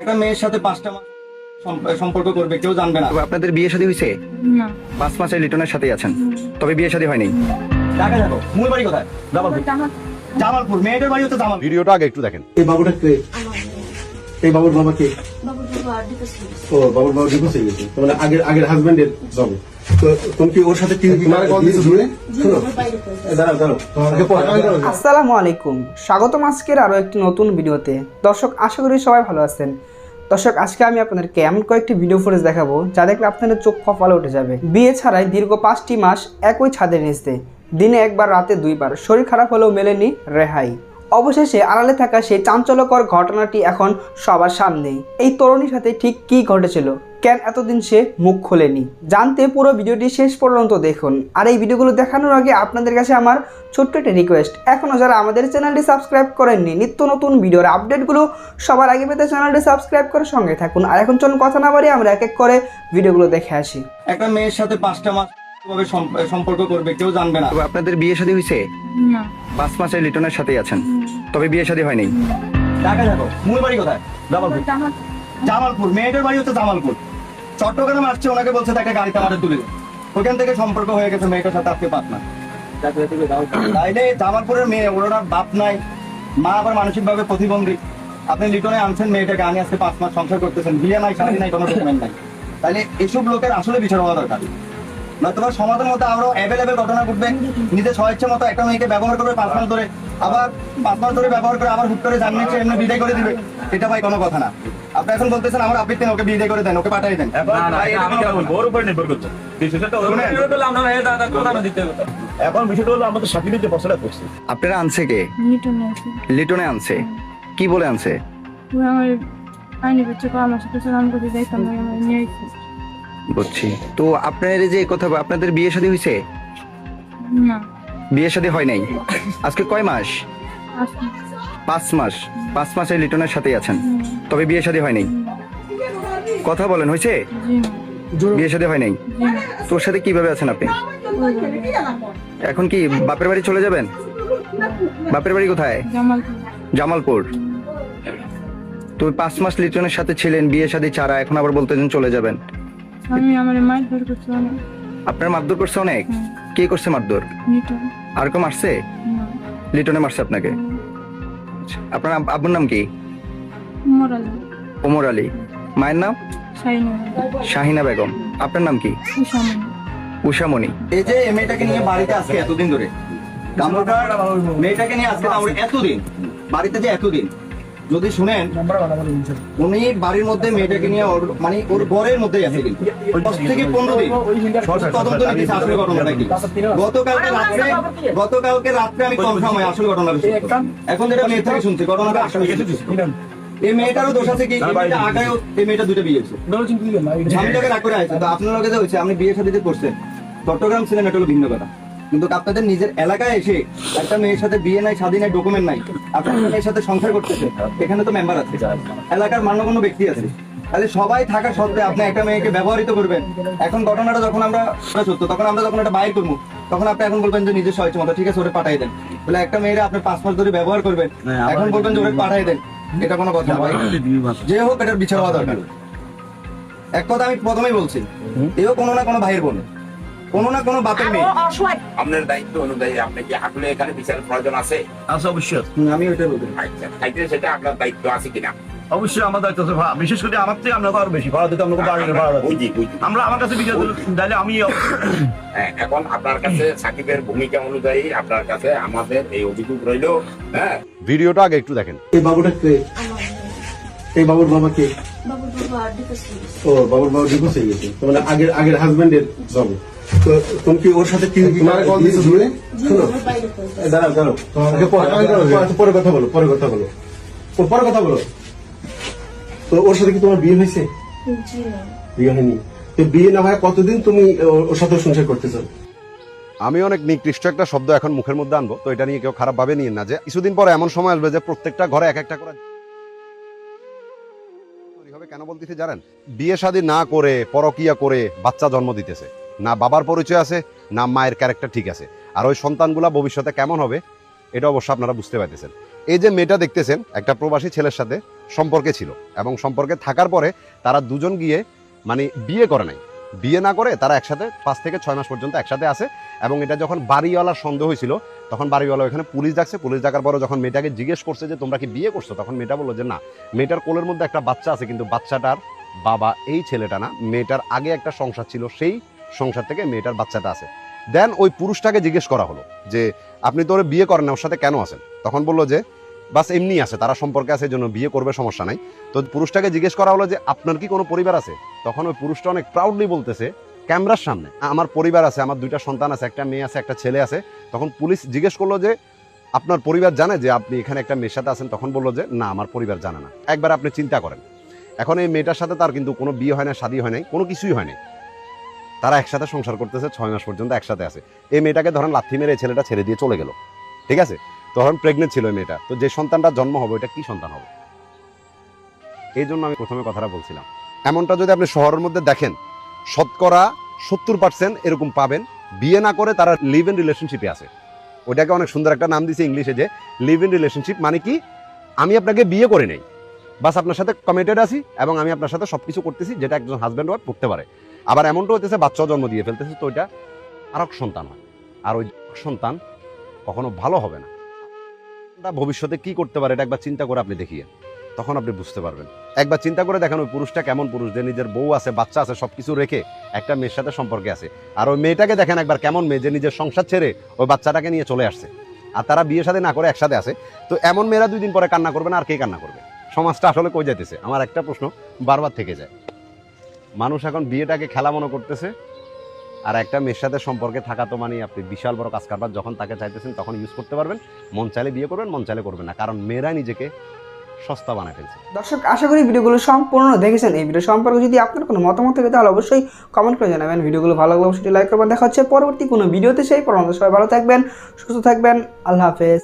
একটা মেয়ের সাথে 5টা মাস সম্পর্ক করবে, কেউ জানবে না। আপনাদের বিয়ে শাদী হয়েছে? না। 5 মাসে লিটনের সাথেই আছেন, তবে বিয়ে শাদী হয়নি। ঢাকা যাবো। মূল বাড়ি কোথায়? জামালপুর। মেয়েদের বাড়ি হচ্ছে জামালপুর। ভিডিওটা আগে একটু দেখেন। এই বাবুটা কে? এই বাবুর বাবা কে? বাবুর বাবা ডিভোর্স হয়ে গেছে। ও বাবুর বাবা ডিভোর্স হয়ে গেছে, মানে আগের হাজবেন্ডের বাবু। তো তুমি কি ওর সাথে কি তোমার কল দিছো শুনে? শোনো, দাঁড়াও তোমাকে আসসালামু আলাইকুম, স্বাগতম আজকের আরও একটি নতুন ভিডিওতে। দর্শক, আশা করি সবাই ভালো আছেন। দর্শক, আজকে আমি আপনাদেরকে এমন কয়েকটি ভিডিও ফুটেজ দেখাবো যা দেখলে আপনাদের চোখ কপালে উঠে যাবে। বিয়ে ছাড়াই দীর্ঘ 5টি মাস একই ছাদের নিচে, দিনে একবার রাতে 2বার, শরীর খারাপ হলেও মেলেনি রেহাই। অবশেষে আড়ালে থাকা সেই চাঞ্চল্যকর ঘটনাটি এখন সবার সামনেই। এই তরুণীর সাথে ঠিক কী ঘটেছিল, কেন এতদিন সে মুখ খোলেনি, জানতে পুরো ভিডিওটি শেষ পর্যন্ত দেখুন। আর এই ভিডিওগুলো দেখানোর আগে আপনাদের কাছে আমার ছোট্ট একটা রিকোয়েস্ট, এখনও যারা আমাদের চ্যানেলটি সাবস্ক্রাইব করেননি, নিত্য নতুন ভিডিওর আপডেটগুলো সবার আগে পেতে চ্যানেলটি সাবস্ক্রাইব করে সঙ্গে থাকুন। আর এখন চলুন কথা না বাড়িয়ে আমরা এক এক করে ভিডিওগুলো দেখে আসি। একটা মেয়ের সাথে 5টা মাস কিভাবে সম্পর্ক করবে, কেউ জানবে না। তবে আপনাদের বিয়ে শাদী হয়েছে? না। 5 মাসে লিটনের সাথেই আছেন, তবে বিয়ে শাদী হয়নি। ঢাকা যাবো। মূল বাড়ি কোথায়? জামালপুর। জামালপুর। মেয়েদের বাড়ি হচ্ছে জামালপুর। চট্টগ্রাম আসছে, ওনাকে বলছে তাকে গাড়িতে আমাদের তুলে দেবে। ওখান থেকে সম্পর্ক হয়ে গেছে মেয়েটার সাথে, আজকে 5 মাস। তাইলে জামালপুরের মেয়ে, ওরা বাপ নাই, মা আবার মানসিক ভাবে প্রতিবন্ধী। আপনি লিটনে আনছেন মেয়েটাকে, আনি আজকে 5 মাস সংসার করতেছেন, বিয়ে নাই, শাদী নাই, কোনো ডকুমেন্ট নাই। তাহলে এসব লোকের আসলে বিচার হওয়া দরকার। না তোমার সমাজের মধ্যে আরো অ্যাভেলেবেল ঘটনা ঘটবে, নিজে স্বেচ্ছা মতো একটা মেয়েকে ব্যবহার করবে 5 মাস ধরে, আবার 5 মাস ধরে ব্যবহার করে আবার হুট করে জানিয়েছে এমনি বিদায় করে দিবে। এটা ভাই কোনো কথা না। আপনি এখন বলতেছেন আমার আপনি ওকে বিদায় করে দেন, ওকে পাঠিয়ে দেন। এখন বিষয়টা হলো আমাদের সাকিবের যে পছন্দ করছে। আপনারা আনছে কে? নিউটনে আছে। লিটনে আনছে? কি বলে আনছে? ওই আমার আইনি বাচ্চা আমার সাথে সালাম করে যাইতাম, ওই আমার নিয়ে আইছে। বুঝছি। তো আপনার এই যে কথা, আপনাদের বিয়ে শাদী হয়েছে? না। বিয়ে শাদী হয় নাই। আজকে কয় মাস? আসলে 5 মাস। 5 মাসে লিটনের সাথেই আছেন, তবে বিয়ে শাদী হয় নাই। কথা বলেন, হয়েছে? জি না। বিয়ে শাদী হয় নাই। জি না। তোর সাথে কিভাবে আছেন আপনি? এখন কি বাপের বাড়ি চলে যাবেন? বাপের বাড়ি কোথায়? জামালপুর। জামালপুর। তো 5 মাস লিটনের সাথে ছিলেন, বিয়ে শাদী ছাড়া, এখন আবার বলতেছেন চলে যাবেন। আমি আমার মায়ের ধরে করছি অনেক। আপনার মারধর করছে অনেক? কে করছে মারধর? নিউটন। আর কেউ মারছে? না। লিটনে মারছে আপনাকে? আপনার আব্বুর নাম কি? মরালে। ওমর আলী। মায়ের নাম? শাহিনা। শাহিনা বেগম। আপনার নাম কি? উষামণি। উষামণি। এই যে এই মেয়েটাকে নিয়ে বাড়িতে আজকে এতদিন ধরে, কামরুকার মেয়েটাকে নিয়ে আজকে এতদিন বাড়িতে, যে এতদিন যদি শুনেন, উনি বাড়ির মধ্যে মেয়েটাকে নিয়ে মানে ওর ঘরের মধ্যেই আছে, কিন্তু 10 থেকে 15 দিন তদন্ত নিতেছে আসলে ঘটনাটা কি। গতকালকে রাত্রে আমি কনফার্ম হয় আসলে ঘটনাটা কি। এখন যেটা মেয়ে থেকে শুনছি ঘটনাটা আসলে এই মেয়েটারও দোষ আছে কি, আগায়ও এই মেয়েটা 2টা বিয়ে হয়েছে, স্বামীটাকে রাগ করে আসছে। তো আপনার লগে যে হয়েছে, আপনি বিয়ে শাদীতে করছেন, চট্টগ্রাম ছিলেন, এটা হলো ভিন্ন কথা। কিন্তু আপনাদের নিজের এলাকায় এসে একটা মেয়ের সাথে বিয়ে নাই, স্বাধীন নাই, ডকুমেন্ট নাই, আপনার মেয়ের সাথে সংসার করতেছে, এখানে তো মেম্বার আছে, এলাকার মান্যগণ্য ব্যক্তি আছে, তাহলে সবাই থাকা সত্ত্বে আপনি একটা মেয়েকে ব্যবহৃত করবেন। এখন ঘটনাটা যখন আমরা সত্য, তখন আমরা যখন এটা বাইর করবো, তখন আপনি এখন বলবেন যে নিজের স্বেচ্ছা মতো ঠিক আছে ওরে পাঠাই দেন। বলে একটা মেয়েরা আপনি 5 মাস ধরে ব্যবহার করবেন, এখন বলবেন যে ওরে পাঠাই দেন। এটা কোনো কথা না ভাই, যে হোক এটার বিচার হওয়া দরকার। এক কথা আমি প্রথমেই বলছি, এও কোনো না কোনো ভাইয়ের বোন, কোনো না কোনো বাপের মেয়ে। আপনার দায়িত্ব অনুযায়ী আপনি কি আসলে এখানে বিচারের প্রয়োজন আছে? আচ্ছা, অবশ্যই আমি ওইটা বলবো। আচ্ছা, সেটা আপনার দায়িত্ব আছে কিনা? অবশ্যই আমার দায়িত্ব আছে ভাড়া, বিশেষ করে আমার থেকে আপনাকে আরো বেশি ভাড়া দিতে, আপনাকে ভাড়া বুঝি। আমরা আমার কাছে বিচার দিলে আমি এখন আপনার কাছে সাকিবের ভূমিকা অনুযায়ী আপনার কাছে আমাদের এই অভিযোগ রইলো। হ্যাঁ, ভিডিওটা আগে একটু দেখেন। এই বাবুটা কে? এই বাবুর বাবা কে? বাবুর বাবা ডিভোর্স হয়ে গেছে। ও বাবুর বাবা ডিভোর্স হয়ে গেছে, মানে আগের হাজবেন্ডের বাবু। তো তুমি কি ওর সাথে কি তোমার কল দিছো শুনে? শোনো, দাঁড়াও তোমাকে পরে কথা বলো, পরে কথা বলো। তো ওর সাথে কি তোমার বিয়ে হয়েছে? জি না। বিয়ে হয়নি। তো বিয়ে না হয় কতদিন তুমি ওর সাথে সংসার করতেছো? আমি অনেক নিকৃষ্ট একটা শব্দ এখন মুখের মধ্যে আনবো, তো এটা নিয়ে কেউ খারাপ ভাবে নিয়ে না, যে কিছুদিন পরে এমন সময় আসবে যে প্রত্যেকটা ঘরে এক একটা করে হবে। কেন বলতেছি জানেন? বিয়ে শাদী না করে পরকিয়া করে বাচ্চা জন্ম দিতেছে, না বাবার পরিচয় আছে, না মায়ের ক্যারেক্টার ঠিক আছে। আর ওই সন্তানগুলা ভবিষ্যতে কেমন হবে এটা অবশ্য আপনারা বুঝতে পারতেছেন। এই যে মেয়েটা দেখতেছেন একটা প্রবাসী ছেলের সাথে সম্পর্কে ছিল এবং সম্পর্কে থাকার পরে তারা দুজন গিয়ে মানে বিয়ে করে নাই, বিয়ে না করে তারা একসাথে 5 থেকে 6 মাস পর্যন্ত একসাথে আছে। এবং এটা যখন বাড়িওয়ালার সন্দেহ হয়েছিল তখন বাড়িওয়ালা এখানে পুলিশ ডাকছে। পুলিশ ডাকার পরে যখন মেয়েটাকে জিজ্ঞেস করছে যে তোমরা কি বিয়ে করছো, তখন মেয়েটা বললো যে না, মেয়েটার কোলের মধ্যে একটা বাচ্চা আছে, কিন্তু বাচ্চাটার বাবা এই ছেলেটা না, মেয়েটার আগে একটা সংসার ছিল, সেই সংসার থেকে মেয়েটার বাচ্চাটা আছে। দেন ওই পুরুষটাকে জিজ্ঞেস করা হলো যে আপনি তো ওর বিয়ে করেন না, ওর সাথে কেন আছেন? তখন বললো যে বাস এমনি আছে, তারা সম্পর্কে আছে, এই জন্য বিয়ে করবে, সমস্যা নাই। তো পুরুষটাকে জিজ্ঞেস করা হলো যে আপনার কি কোনো পরিবার আছে? তখন ওই পুরুষটা অনেক প্রাউডলি বলতেছে ক্যামেরার সামনে, আমার পরিবার আছে, আমার 2টা সন্তান আছে, একটা মেয়ে আছে, একটা ছেলে আছে। তখন পুলিশ জিজ্ঞেস করলো যে আপনার পরিবার জানে যে আপনি এখানে একটা মেয়ের সাথে আছেন? তখন বললো যে না, আমার পরিবার জানে না। একবার আপনি চিন্তা করেন, এখন এই মেয়েটার সাথে তার কিন্তু কোনো বিয়ে হয় না, শাদী হয় নাই, কোনো কিছুই হয় নাই, তারা একসাথে সংসার করতেছে, 6 মাস পর্যন্ত একসাথে আছে। এই মেয়েটাকে ধরেন লাথি মেরে এই ছেলেটা ছেড়ে দিয়ে চলে গেল, ঠিক আছে? তখন প্রেগনেন্ট ছিল এই মেয়েটা, তো যে সন্তানটা জন্ম হবে ওটা কি সন্তান হবে? এই জন্য আমি প্রথমে কথাটা বলছিলাম, এমনটা যদি আপনি শহরের মধ্যে দেখেন, শতকরা 70% এরকম পাবেন বিয়ে না করে তারা লিভ ইন রিলেশনশিপে আছে। ওটাকে অনেক সুন্দর একটা নাম দিয়েছে ইংলিশে, যে লিভ ইন রিলেশনশিপ। মানে কি, আমি আপনাকে বিয়ে করে নেই, বাস আপনার সাথে কমিটেড আছি এবং আমি আপনার সাথে সবকিছু করতেছি যেটা একজন হাজব্যান্ড ওয়াইফ করতে পারে। আবার এমনটা হইতেছে বাচ্চাও জন্ম দিয়ে ফেলতেছে, তো ওইটা আরেক সন্তান হয়, আর ওই সন্তান কখনো ভালো হবে না। ভবিষ্যতে কি করতে পারে এটা একবার চিন্তা করে আপনি দেখিয়ে, তখন আপনি বুঝতে পারবেন। একবার চিন্তা করে দেখেন ওই পুরুষটা কেমন পুরুষ, যে নিজের বউ আছে, বাচ্চা আছে, সবকিছু রেখে একটা মেয়ের সাথে সম্পর্কে আছে। আর ওই মেয়েটাকে দেখেন একবার কেমন মেয়ে, যে নিজের সংসার ছেড়ে ওই বাচ্চাটাকে নিয়ে চলে আসছে, আর তারা বিয়ে সাথে না করে একসাথে আছে। তো এমন মেয়েরা 2 দিন পরে কান্না করবে না, আর কে কান্না করবে? সমাজটা আসলে কই যাইতেছে? আমার একটা প্রশ্ন বারবার থেকে যায়, মানুষ এখন বিয়েটাকে খেলা মনে করতেছে, আর একটা মেয়ের সাথে সম্পর্কে থাকা তো মানে আপনি বিশাল বড় কাজ কারবার। যখন তাকে চাইতেছেন তখন ইউজ করতে পারবেন, মন চাইলে বিয়ে করবেন, মন চাইলে করবেন না, কারণ মেয়েরা নিজেকে সস্তা বানায় ফেলছে। দর্শক, আশা করি ভিডিওগুলো সম্পূর্ণ দেখেছেন। এই ভিডিও সম্পর্কে যদি আপনার কোনো মতামত থাকে তাহলে অবশ্যই কমেন্ট করে জানাবেন। ভিডিওগুলো ভালো লাগলে অবশ্যই লাইক করবেন। দেখা হচ্ছে পরবর্তী কোনো ভিডিওতে, সেই পর্যন্ত সবাই ভালো থাকবেন, সুস্থ থাকবেন। আল্লাহ হাফেজ।